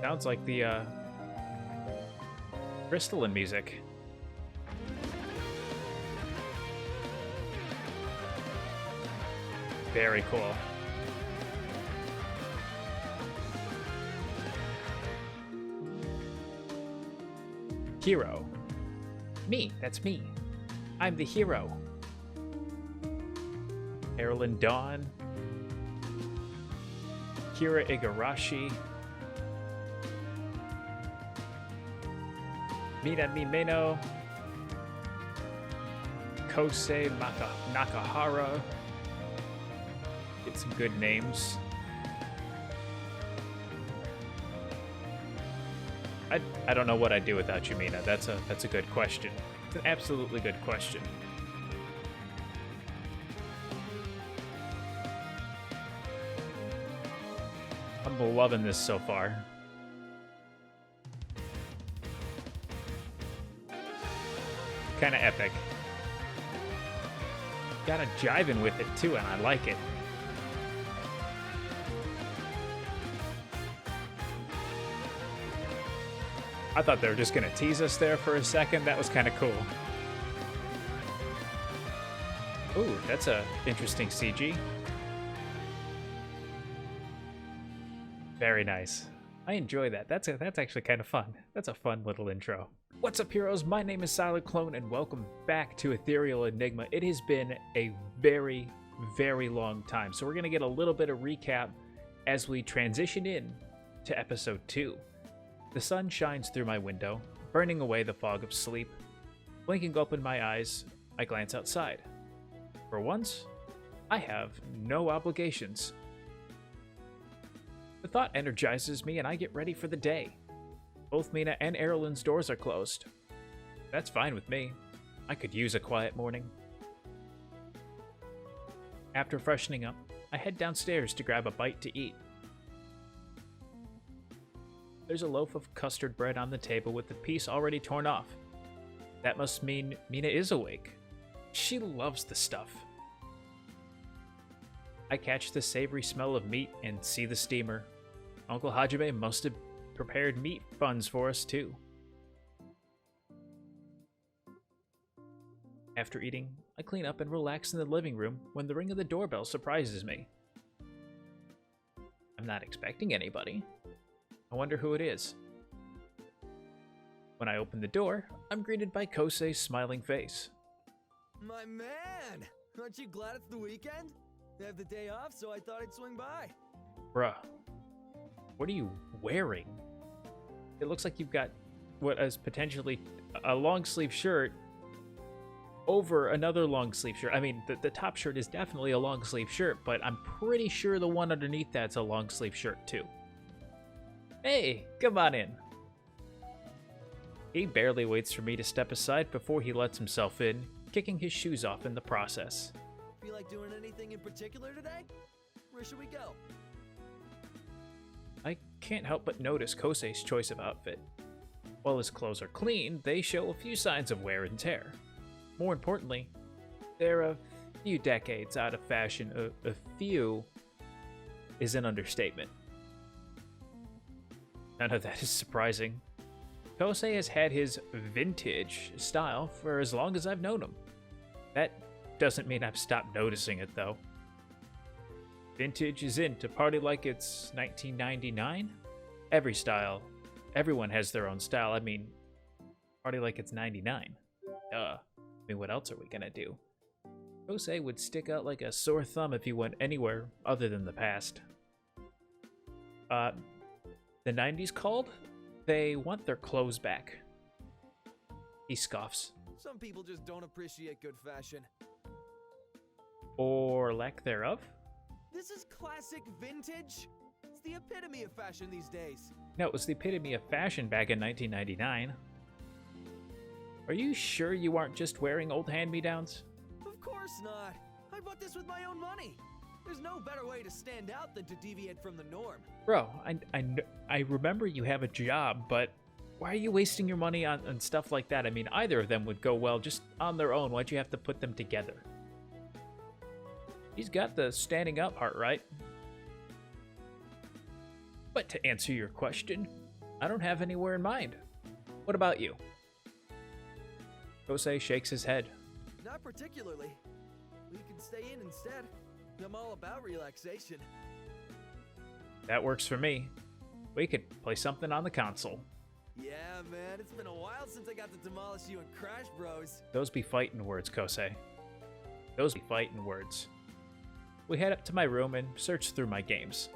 Sounds like the crystalline music. Very cool. Hero. Me, that's me. I'm the hero. Erilynn Dawn. Kyra Igarashi. Mina Mimeno. Kosei Nakahara. Get some good names. I don't know what I'd do without you, Mina. That's a good question. It's an absolutely good question. I'm loving this so far. Kind of epic. Got a jiving with it too, and I like it. I thought they were just gonna tease us there for a second. That was kind of cool. Ooh, that's a interesting CG. Very nice. I enjoy that. That's actually kind of fun. That's a fun little intro. What's up, heroes? My name is Sylarclone, and welcome back to Ethereal Enigma. It has been a very, very long time, so we're gonna get a little bit of recap as we transition in to episode 2. The sun shines through my window, burning away the fog of sleep. Blinking open my eyes, I glance outside. For once, I have no obligations. The thought energizes me and I get ready for the day. Both Mina and Aerelynn's doors are closed. That's fine with me. I could use a quiet morning. After freshening up, I head downstairs to grab a bite to eat. There's a loaf of custard bread on the table with the piece already torn off. That must mean Mina is awake. She loves the stuff. I catch the savory smell of meat and see the steamer. Uncle Hajime must have prepared meat buns for us too. After eating, I clean up and relax in the living room when the ring of the doorbell surprises me. I'm not expecting anybody. I wonder who it is. When I open the door, I'm greeted by Kosei's smiling face. My man! Aren't you glad it's the weekend? I have the day off, so I thought I'd swing by. Bruh, what are you wearing? It looks like you've got what is potentially a long sleeve shirt over another long sleeve shirt. I mean, the top shirt is definitely a long sleeve shirt, but I'm pretty sure the one underneath that's a long sleeve shirt too. Hey, come on in. He barely waits for me to step aside before he lets himself in, kicking his shoes off in the process. Feel like doing anything in particular today? Where should we go? I can't help but notice Kosei's choice of outfit. While his clothes are clean, they show a few signs of wear and tear. More importantly, they're a few decades out of fashion. A few is an understatement. None of that is surprising. Kosei has had his vintage style for as long as I've known him. That doesn't mean I've stopped noticing it, though. Vintage is in to party like it's 1999. Every style, everyone has their own style. I mean, party like it's 99. Duh. I mean, what else are we gonna do? Kosei would stick out like a sore thumb if he went anywhere other than the past. The 90s called? They want their clothes back. He scoffs. Some people just don't appreciate good fashion. Or lack thereof? This is classic vintage. It's the epitome of fashion these days. No, it was the epitome of fashion back in 1999. Are you sure you aren't just wearing old hand-me-downs? Of course not. I bought this with my own money. There's no better way to stand out than to deviate from the norm. Bro, I remember you have a job, but why are you wasting your money on stuff like that? I mean, either of them would go well just on their own. Why'd you have to put them together? He's got the standing up part, right? But to answer your question, I don't have anywhere in mind. What about you? Kosei shakes his head. Not particularly. We can stay in instead. I'm all about relaxation. That works for me. We could play something on the console. Yeah, man, it's been a while since I got to demolish you in Crash Bros. Those be fighting words, Kosei. Those be fighting words. We head up to my room and search through my games.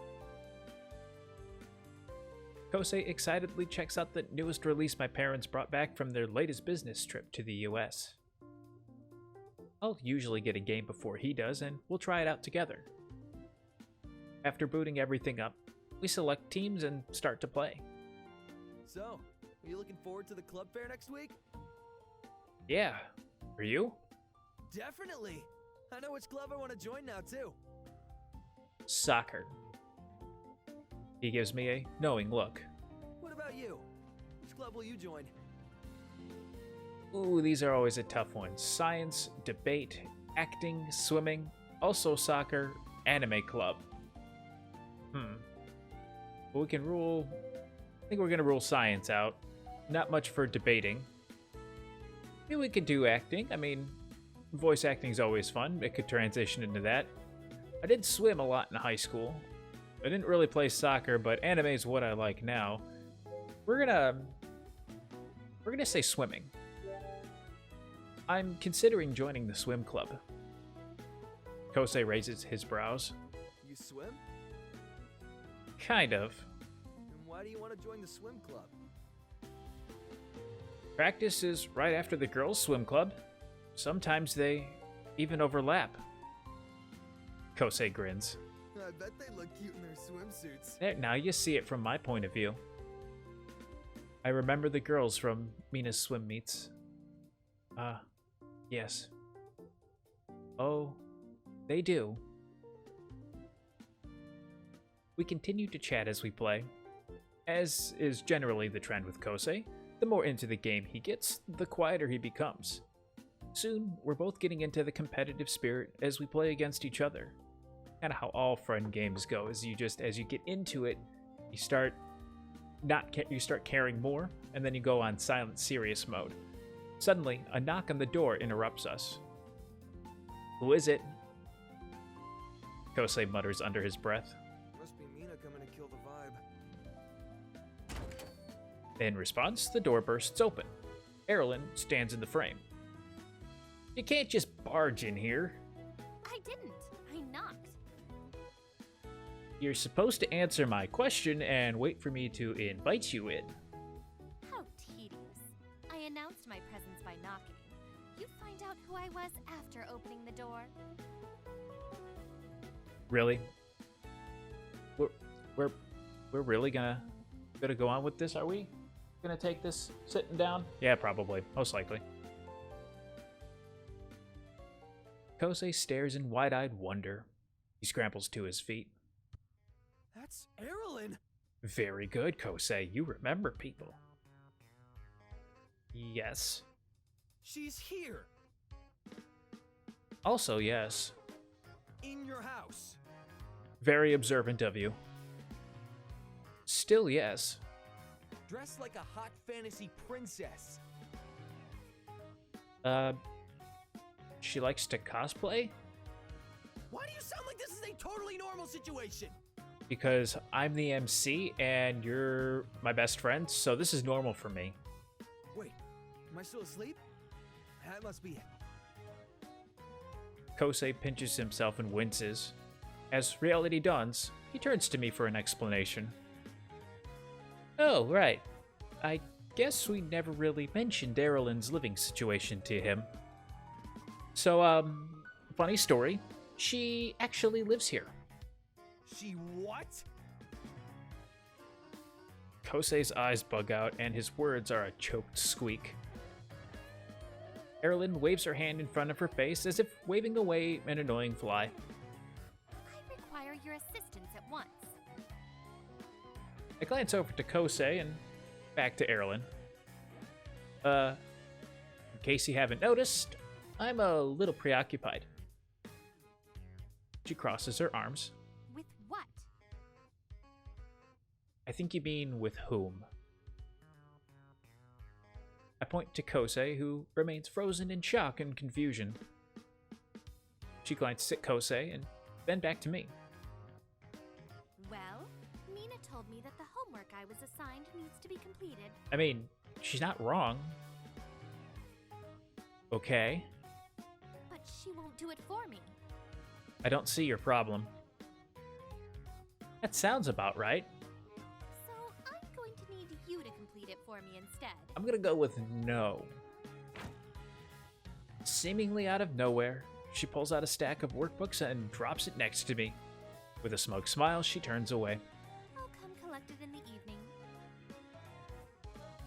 Kosei excitedly checks out the newest release my parents brought back from their latest business trip to the US. I'll usually get a game before he does, and we'll try it out together. After booting everything up, we select teams and start to play. So, are you looking forward to the club fair next week? Yeah. Are you? Definitely! I know which club I want to join now, too. Soccer. He gives me a knowing look. What about you? Which club will you join? Ooh, these are always a tough one. Science, debate, acting, swimming, also soccer, anime club. But we can rule... I think we're going to rule science out. Not much for debating. Maybe we could do acting. I mean, voice acting is always fun. It could transition into that. I did swim a lot in high school. I didn't really play soccer, but anime is what I like now. We're gonna say swimming. I'm considering joining the swim club. Kosei raises his brows. You swim? Kind of. Then why do you want to join the swim club? Practice is right after the girls' swim club. Sometimes they even overlap. Kosei grins. I bet they look cute in their swimsuits. There, now you see it from my point of view. I remember the girls from Mina's swim meets. Yes. Oh, they do. We continue to chat as we play. As is generally the trend with Kosei, the more into the game he gets, the quieter he becomes. Soon, we're both getting into the competitive spirit as we play against each other. Kind of how all friend games go, is as you get into it, you start caring more, and then you go on silent serious mode. Suddenly, a knock on the door interrupts us. Who is it? Kosei mutters under his breath. Must be Mina coming to kill the vibe. In response, the door bursts open. Aerelon stands in the frame. You can't just barge in here. I didn't. I knocked. You're supposed to answer my question and wait for me to invite you in. How tedious. I announced my presence by knocking. You find out who I was after opening the door. Really? We're really gonna go on with this, are we? Gonna take this sitting down? Yeah, probably. Most likely. Kosei stares in wide-eyed wonder. He scrambles to his feet. That's Erilynn! Very good, Kosei. You remember people. Yes. She's here! Also, yes. In your house! Very observant of you. Still, yes. Dressed like a hot fantasy princess. She likes to cosplay? Why do you sound like this is a totally normal situation? Because I'm the MC and you're my best friend, so this is normal for me. Wait, am I still asleep? That must be it. Kosei pinches himself and winces. As reality dawns, he turns to me for an explanation. Oh, right. I guess we never really mentioned Erylynn's living situation to him. So, funny story. She actually lives here. She what? Kosei's eyes bug out, and his words are a choked squeak. Erilynn waves her hand in front of her face as if waving away an annoying fly. I require your assistance at once. I glance over to Kosei and back to Erilynn. In case you haven't noticed, I'm a little preoccupied. She crosses her arms. With what? I think you mean with whom. point to Kosei, who remains frozen in shock and confusion. She glances at Kosei and then back to me. Well, Mina told me that the homework I was assigned needs to be completed. I mean, she's not wrong. Okay. But she won't do it for me. I don't see your problem. That sounds about right. So I'm going to need you to complete it for me instead. I'm gonna go with no. Seemingly out of nowhere, she pulls out a stack of workbooks and drops it next to me. With a smug smile, she turns away. I'll come collect it in the evening.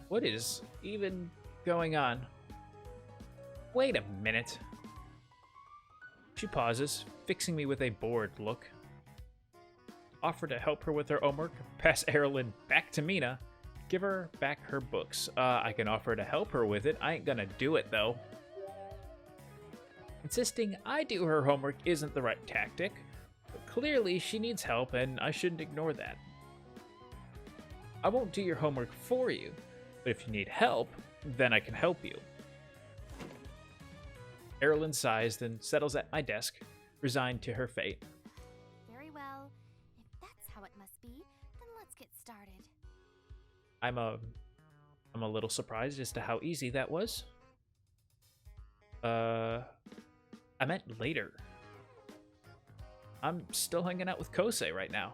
What is even going on? Wait a minute. She pauses, fixing me with a bored look. Offer to help her with her homework, pass Erilynn back to Mina, give her back her books. I can offer to help her with it, I ain't gonna do it though. Insisting I do her homework isn't the right tactic, but clearly she needs help and I shouldn't ignore that. I won't do your homework for you, but if you need help, then I can help you. Erilynn sighs, then settles at my desk, resigned to her fate. Very well. If that's how it must be, then let's get started. I'm a little surprised as to how easy that was. I meant later. I'm still hanging out with Kosei right now.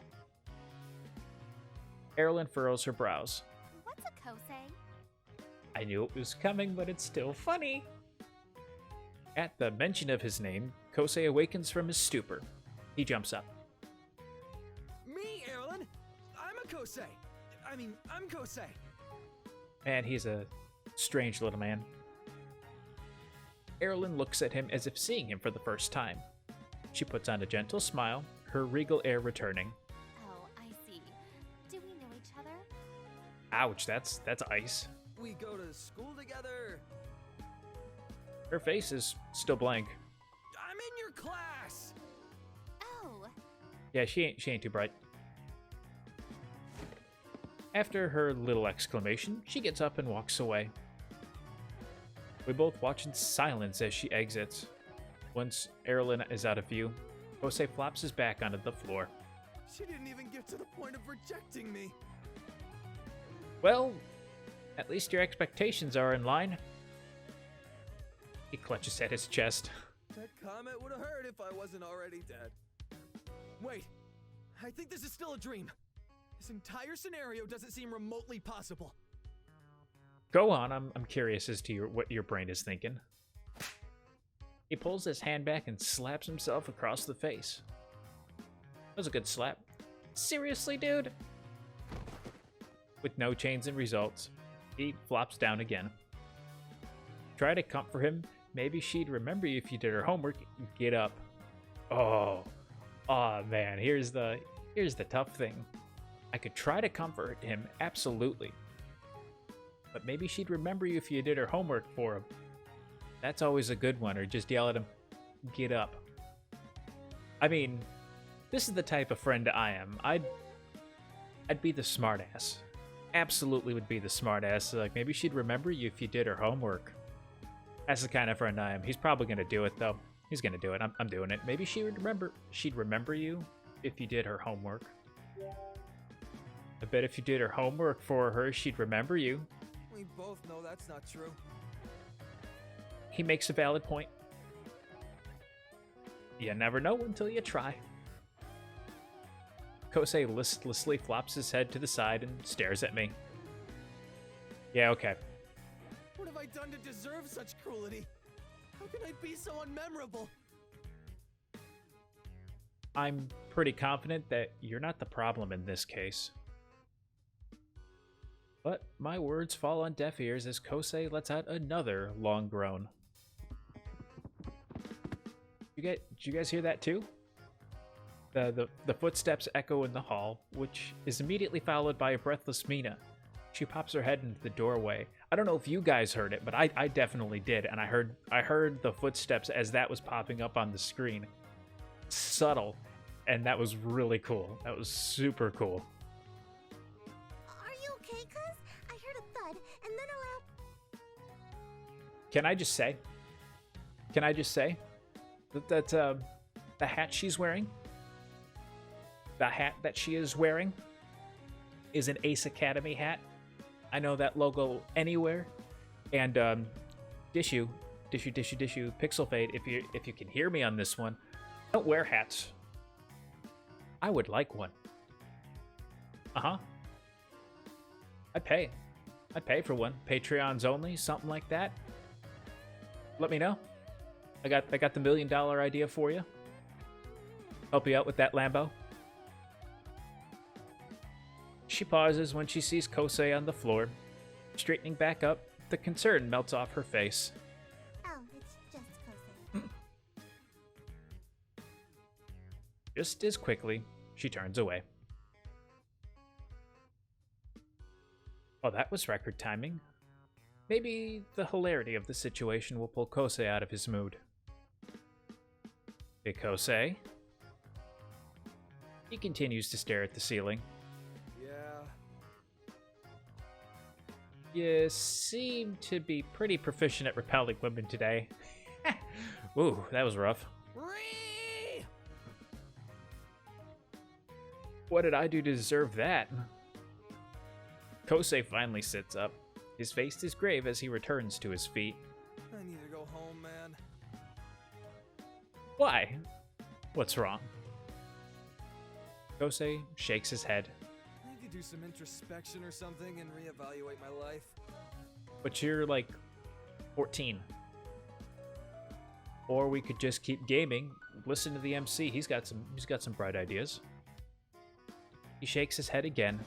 Erilynn furrows her brows. What's a Kosei? I knew it was coming, but it's still funny. At the mention of his name, Kosei awakens from his stupor. He jumps up. Me, Erilynn? I'm a Kosei. I'm Kosei. Man, he's a strange little man. Erilynn looks at him as if seeing him for the first time. She puts on a gentle smile, her regal air returning. Oh, I see. Do we know each other? Ouch, that's ice. We go to school together. Her face is still blank. I'm in your class. Oh, Yeah, she ain't too bright. After her little exclamation, she gets up and walks away. We both watch in silence as she exits. Once Aerolon is out of view, Kosei flops his back onto the floor. She didn't even get to the point of rejecting me. Well, at least your expectations are in line. He clutches at his chest. That comment would have hurt if I wasn't already dead. Wait, I think this is still a dream. This entire scenario doesn't seem remotely possible. Go on, I'm curious as to what your brain is thinking. He pulls his hand back and slaps himself across the face. That was a good slap. Seriously, dude? With no change in results, he flops down again. Try to comfort him. Maybe she'd remember you if you did her homework. Get up. Oh man, here's the tough thing. I could try to comfort him, absolutely. But maybe she'd remember you if you did her homework for him. That's always a good one, or just yell at him, get up. I mean, this is the type of friend I am. I'd be the smartass. Absolutely would be the smartass. Like, maybe she'd remember you if you did her homework. That's the kind of friend I am. He's probably gonna do it though. He's gonna do it. I'm doing it. Maybe she'd remember you if you did her homework. I bet if you did her homework for her, she'd remember you. We both know that's not true. He makes a valid point. You never know until you try. Kosei listlessly flops his head to the side and stares at me. Yeah, okay. What have I done to deserve such cruelty? How can I be so unmemorable? I'm pretty confident that you're not the problem in this case. But my words fall on deaf ears as Kosei lets out another long groan. Did you guys hear that too? The footsteps echo in the hall, which is immediately followed by a breathless Mina. She pops her head into the doorway. I don't know if you guys heard it, but I definitely did, and I heard the footsteps as that was popping up on the screen. Subtle, and that was really cool. That was super cool. are you okay, cuz? I heard a thud, and then a loud... Can I just say that the hat she's wearing, the hat that she is wearing, is an Ace Academy hat. I know that logo anywhere. And Dishu, PixelFade, if you can hear me on this one, don't wear hats. I would like one. I'd pay for one. Patreons only, something like that. Let me know. I got the $1 million idea for you. Help you out with that Lambo. She pauses when she sees Kosei on the floor. Straightening back up, the concern melts off her face. Oh, it's just Kosei. Just as quickly, she turns away. Well, that was record timing. Maybe the hilarity of the situation will pull Kosei out of his mood. Hey, Kosei? He continues to stare at the ceiling. You seem to be pretty proficient at repelling women today. Ooh, that was rough. What did I do to deserve that? Kosei finally sits up. His face is grave as he returns to his feet. I need to go home, man. Why? What's wrong? Kosei shakes his head. I need to do some introspection or something and reevaluate my life. But you're like 14. Or we could just keep gaming. Listen to the MC. He's got some bright ideas. He shakes his head again.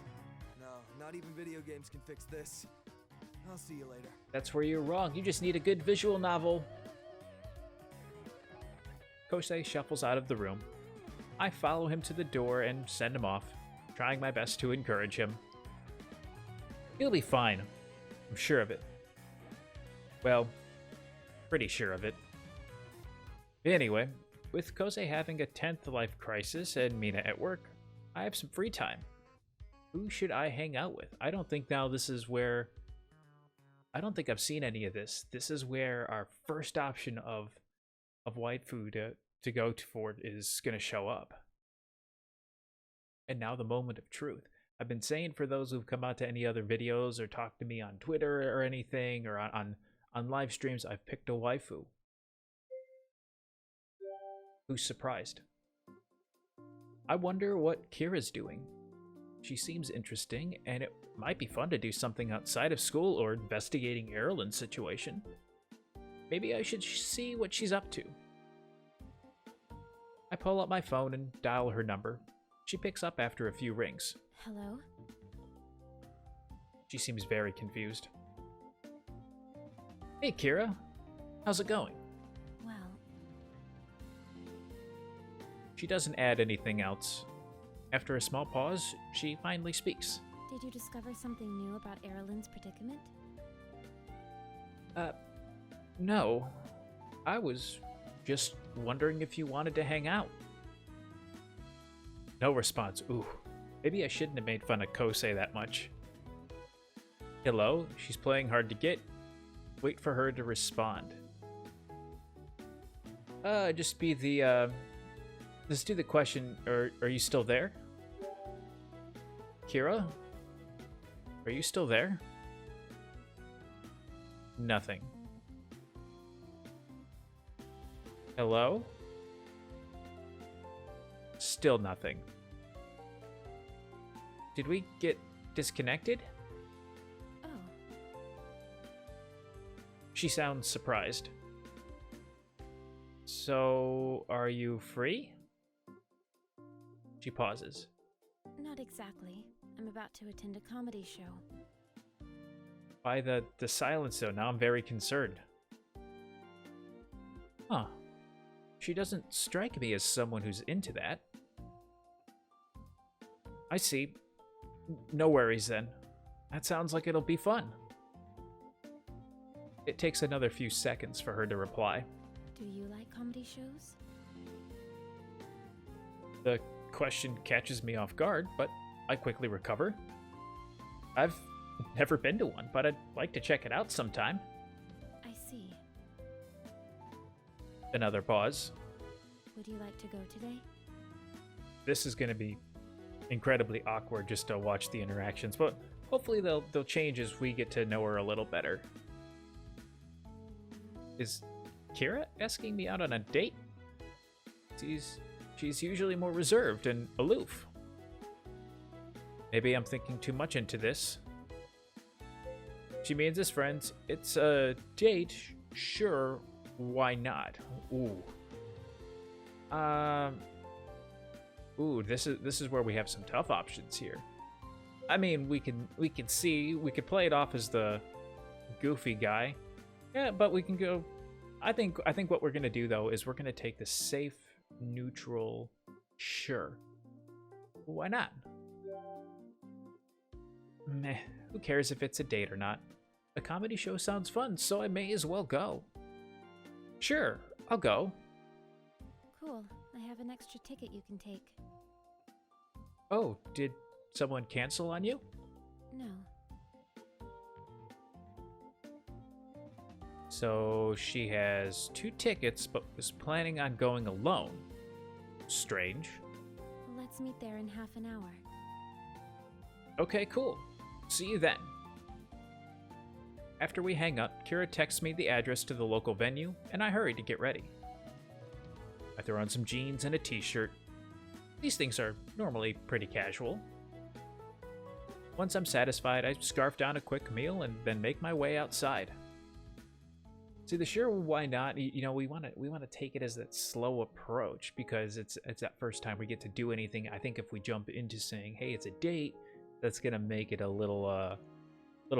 No, not even video games can fix this. I'll see you later. That's where you're wrong. You just need a good visual novel. Kosei shuffles out of the room. I follow him to the door and send him off, trying my best to encourage him. He'll be fine. I'm sure of it. Well, pretty sure of it. Anyway, with Kosei having a 10th life crisis and Mina at work, I have some free time. Who should I hang out with? I don't think I've seen any of this. This is where our first option of waifu to go for is going to show up. And now the moment of truth. I've been saying for those who've come out to any other videos or talked to me on Twitter or anything or on live streams, I've picked a waifu. Who's surprised? I wonder what Kyra's doing. She seems interesting, and it might be fun to do something outside of school or investigating Erylynn's situation. Maybe I should see what she's up to. I pull up my phone and dial her number. She picks up after a few rings. Hello? She seems very confused. Hey, Kyra. How's it going? Well... She doesn't add anything else. After a small pause, she finally speaks. Did you discover something new about Erylynn's predicament? No. I was just wondering if you wanted to hang out. No response. Ooh, maybe I shouldn't have made fun of Kosei that much. Hello? She's playing hard to get. Wait for her to respond. Just be the, let's do the question, are you still there? Kyra? Are you still there? Nothing. Hello? Still nothing. Did we get disconnected? Oh. She sounds surprised. So, are you free? She pauses. Not exactly. I'm about to attend a comedy show. By the silence, though, now I'm very concerned. Huh. She doesn't strike me as someone who's into that. I see. No worries, then. That sounds like it'll be fun. It takes another few seconds for her to reply. Do you like comedy shows? The question catches me off guard, but I quickly recover. I've never been to one, but I'd like to check it out sometime. I see. Another pause. Would you like to go today? This is going to be incredibly awkward just to watch the interactions, but hopefully they'll change as we get to know her a little better. Is Kyra asking me out on a date? She's usually more reserved and aloof. Maybe I'm thinking too much into this. She means as friends. It's a date, sure, why not? Ooh. Ooh, this is where we have some tough options here. I mean, we could play it off as the goofy guy. Yeah, but we can go. I think what we're gonna do though is we're gonna take the safe, neutral, sure. Why not? Meh, who cares if it's a date or not? A comedy show sounds fun, so I may as well go. Sure, I'll go. Cool. I have an extra ticket you can take. Oh, did someone cancel on you? No. So she has 2 tickets, but was planning on going alone. Strange. Let's meet there in half an hour. Okay, cool. See you then. After we hang up, Kyra texts me the address to the local venue, and I hurry to get ready. I throw on some jeans and a t-shirt. These things are normally pretty casual. Once I'm satisfied, I scarf down a quick meal and then make my way outside. See, the sure why not, you know, we want to take it as that slow approach because it's that first time we get to do anything. I think if we jump into saying, "Hey, it's a date," that's going to make it a little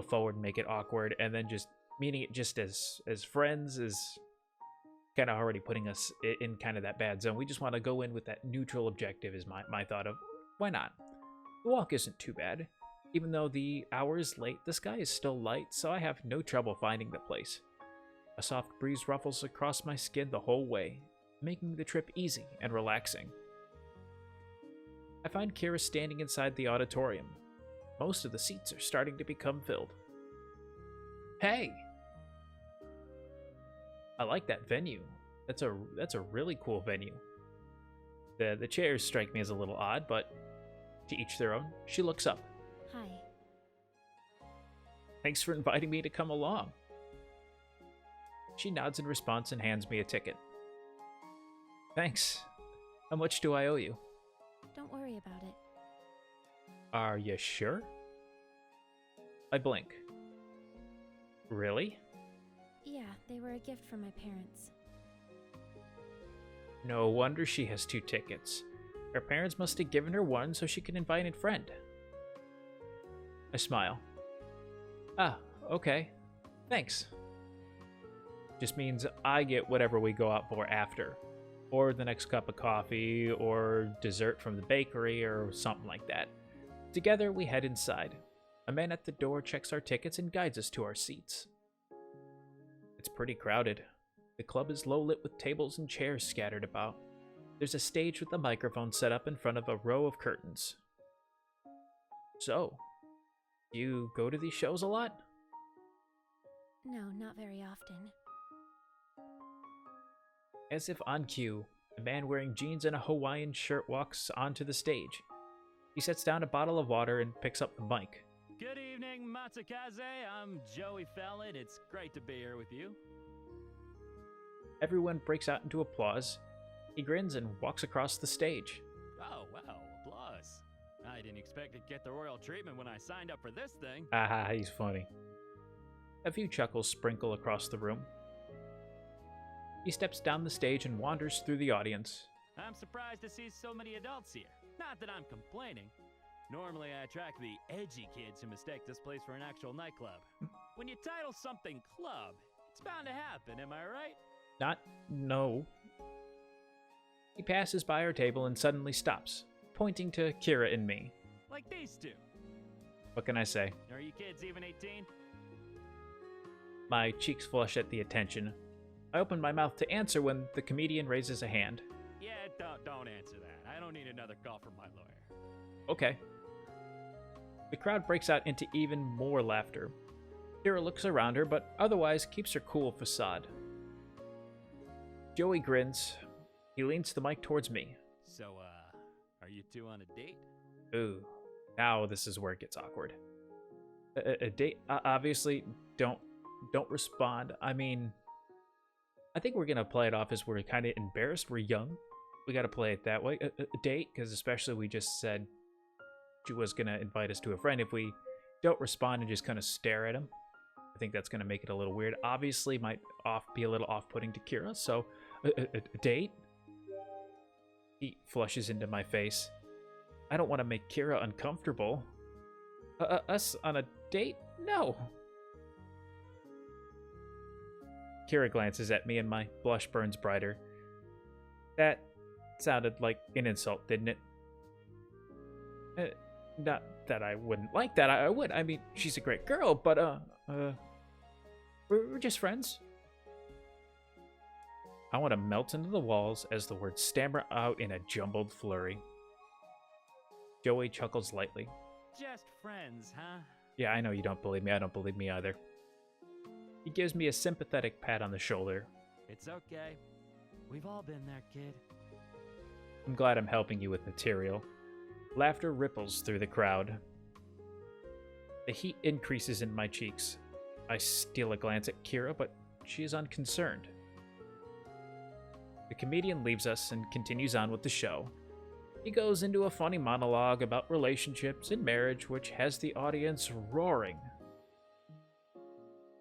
forward and make it awkward, and then just meeting it just as friends is kind of already putting us in kind of that bad zone. We just want to go in with that neutral objective is my thought of why not. The walk isn't too bad. Even though the hour is late, the sky is still light, so I have no trouble finding the place. A soft breeze ruffles across my skin the whole way, making the trip easy and relaxing. I find Kyra standing inside the auditorium. Most of the seats are starting to become filled. Hey! I like that venue. That's a really cool venue. The chairs strike me as a little odd, but to each their own. She looks up. Hi. Thanks for inviting me to come along. She nods in response and hands me a ticket. Thanks. How much do I owe you? Don't worry about it. Are you sure? I blink. Really? Yeah, they were a gift from my parents. No wonder she has 2 tickets. Her parents must have given her one so she can invite a friend. I smile. Ah, okay. Thanks. Just means I get whatever we go out for after. Or the next cup of coffee, or dessert from the bakery, or something like that. Together, we head inside. A man at the door checks our tickets and guides us to our seats. It's pretty crowded. The club is low lit with tables and chairs scattered about. There's a stage with a microphone set up in front of a row of curtains. So, you go to these shows a lot? No, not very often. As if on cue, a man wearing jeans and a Hawaiian shirt walks onto the stage. He sets down a bottle of water and picks up the mic. Good evening, Matsukaze. I'm Joey Fallon. It's great to be here with you. Everyone breaks out into applause. He grins and walks across the stage. Oh, wow, applause. I didn't expect to get the royal treatment when I signed up for this thing. Ah, he's funny. A few chuckles sprinkle across the room. He steps down the stage and wanders through the audience. I'm surprised to see so many adults here. Not that I'm complaining. Normally I attract the edgy kids who mistake this place for an actual nightclub. When you title something club, it's bound to happen, am I right? No. He passes by our table and suddenly stops, pointing to Kyra and me. Like these two. What can I say? Are you kids even 18? My cheeks flush at the attention. I open my mouth to answer when the comedian raises a hand. Yeah, don't answer that. I don't need another call from my lawyer. Okay. The crowd breaks out into even more laughter. Kyra looks around her, but otherwise keeps her cool facade. Joey grins. He leans the mic towards me. So, are you two on a date? Ooh, now this is where it gets awkward. A date? Obviously, don't respond. I mean, I think we're gonna play it off as we're kind of embarrassed. We're young. We gotta play it that way. A date, because especially we just said she was gonna invite us to a friend. If we don't respond and just kind of stare at him, I think that's gonna make it a little weird. Obviously, might be a little off-putting to Kyra. So, a date? He flushes into my face. I don't want to make Kyra uncomfortable. Us on a date? No. Kyra glances at me and my blush burns brighter. That sounded like an insult, didn't it? Not that I wouldn't like that. I would. I mean, she's a great girl, but, we're just friends. I want to melt into the walls as the words stammer out in a jumbled flurry. Joey chuckles lightly. Just friends, huh? Yeah, I know you don't believe me. I don't believe me either. He gives me a sympathetic pat on the shoulder. It's okay. We've all been there, kid. I'm glad I'm helping you with material. Laughter ripples through the crowd. The heat increases in my cheeks. I steal a glance at Kyra, but she is unconcerned. The comedian leaves us and continues on with the show. He goes into a funny monologue about relationships and marriage, which has the audience roaring.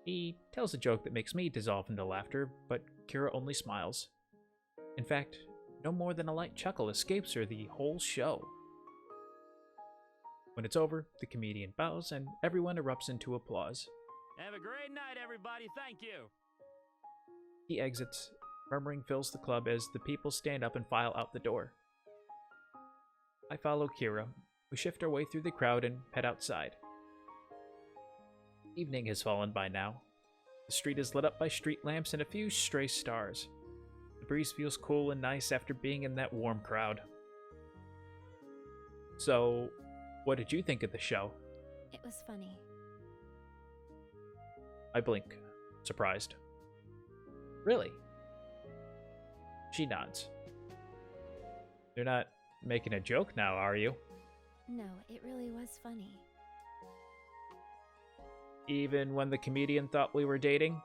He tells a joke that makes me dissolve into laughter, but Kyra only smiles. In fact, no more than a light chuckle escapes her the whole show. When it's over, the comedian bows and everyone erupts into applause. Have a great night, everybody. Thank you. He exits. Murmuring fills the club as the people stand up and file out the door. I follow Kyra. We shift our way through the crowd and head outside. Evening has fallen by now. The street is lit up by street lamps and a few stray stars. The breeze feels cool and nice after being in that warm crowd. So, what did you think of the show? It was funny. I blink, surprised. Really? She nods. You're not making a joke now, are you? No, it really was funny. Even when the comedian thought we were dating?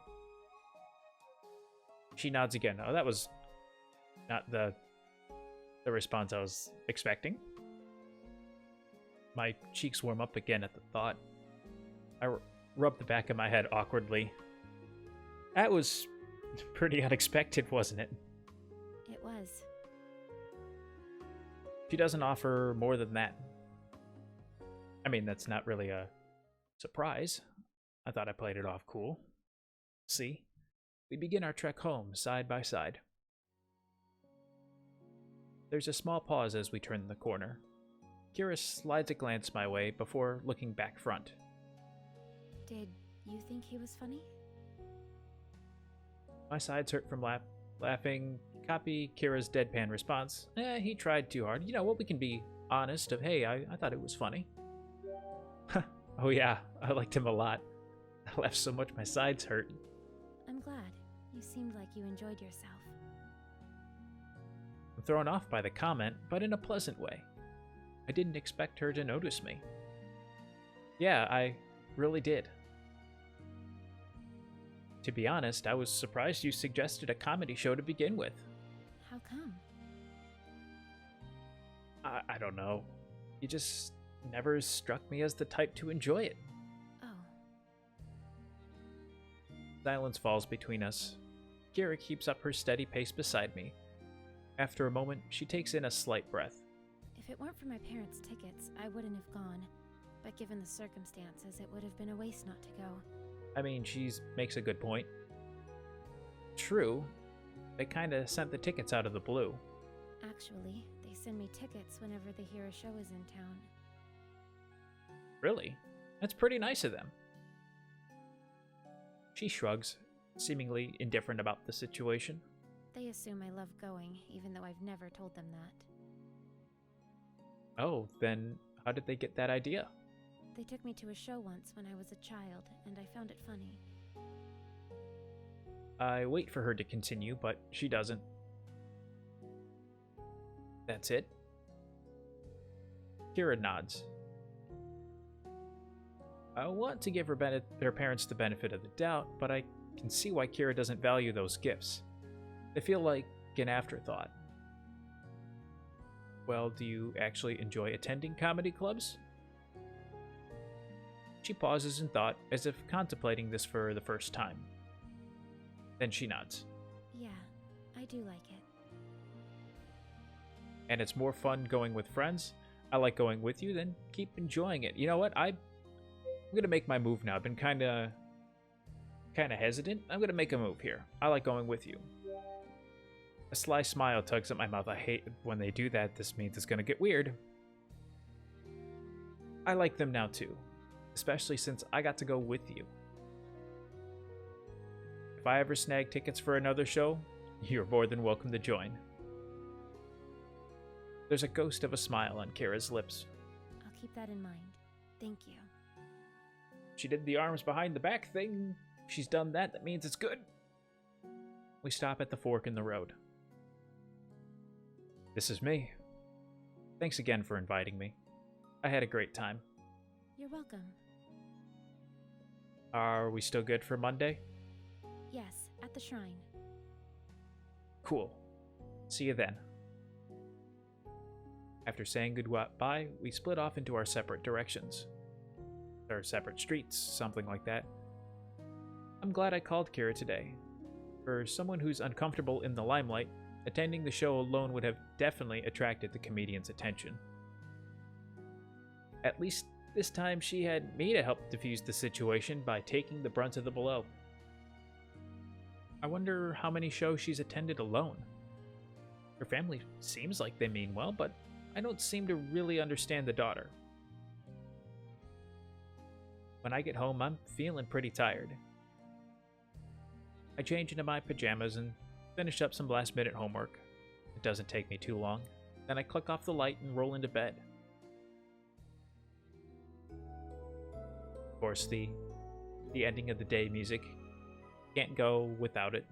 She nods again. Oh, that was not the response I was expecting. My cheeks warm up again at the thought. I rub the back of my head awkwardly. That was pretty unexpected, wasn't it? It was. She doesn't offer more than that. I mean, that's not really a surprise. I thought I played it off cool. See? We begin our trek home, side by side. There's a small pause as we turn the corner. Kyra slides a glance my way before looking back front. Did you think he was funny? My sides hurt from laughing. Copy Kyra's deadpan response. He tried too hard. You know what, we can be honest of, hey, I thought it was funny. Oh yeah, I liked him a lot. I laughed so much my sides hurt. I'm glad. You seemed like you enjoyed yourself. I'm thrown off by the comment, but in a pleasant way. I didn't expect her to notice me. Yeah, I really did. To be honest, I was surprised you suggested a comedy show to begin with. How come? I don't know. You just never struck me as the type to enjoy it. Oh. Silence falls between us. Kyra keeps up her steady pace beside me. After a moment, she takes in a slight breath. If it weren't for my parents' tickets, I wouldn't have gone. But given the circumstances, it would have been a waste not to go. I mean, she makes a good point. True, they kinda sent the tickets out of the blue. Actually, they send me tickets whenever they hear a show is in town. Really? That's pretty nice of them. She shrugs, seemingly indifferent about the situation. They assume I love going, even though I've never told them that. Oh, then how did they get that idea? They took me to a show once when I was a child, and I found it funny. I wait for her to continue, but she doesn't. That's it. Kyra nods. I want to give her parents the benefit of the doubt, but I can see why Kyra doesn't value those gifts. They feel like an afterthought. Well, do you actually enjoy attending comedy clubs? She pauses in thought, as if contemplating this for the first time. Then she nods. Yeah, I do like it. And it's more fun going with friends? I like going with you, then keep enjoying it. You know what? I'm gonna make my move now. I've been kinda hesitant. I'm gonna make a move here. I like going with you. A sly smile tugs at my mouth. I hate when they do that. This means it's gonna get weird. I like them now too, especially since I got to go with you. If I ever snag tickets for another show, you're more than welcome to join. There's a ghost of a smile on Kyra's lips. I'll keep that in mind. Thank you. She did the arms behind the back thing. If she's done that, that means it's good. We stop at the fork in the road. This is me. Thanks again for inviting me. I had a great time. You're welcome. Are we still good for Monday? Yes, at the shrine. Cool. See you then. After saying goodbye, we split off into our separate directions. Or separate streets, something like that. I'm glad I called Kyra today. For someone who's uncomfortable in the limelight, attending the show alone would have definitely attracted the comedian's attention. At least this time she had me to help defuse the situation by taking the brunt of the blow. I wonder how many shows she's attended alone. Her family seems like they mean well, but I don't seem to really understand the daughter. When I get home, I'm feeling pretty tired. I change into my pajamas and finish up some last-minute homework. It doesn't take me too long. Then I click off the light and roll into bed. Of course, the ending of the day music. Can't go without it.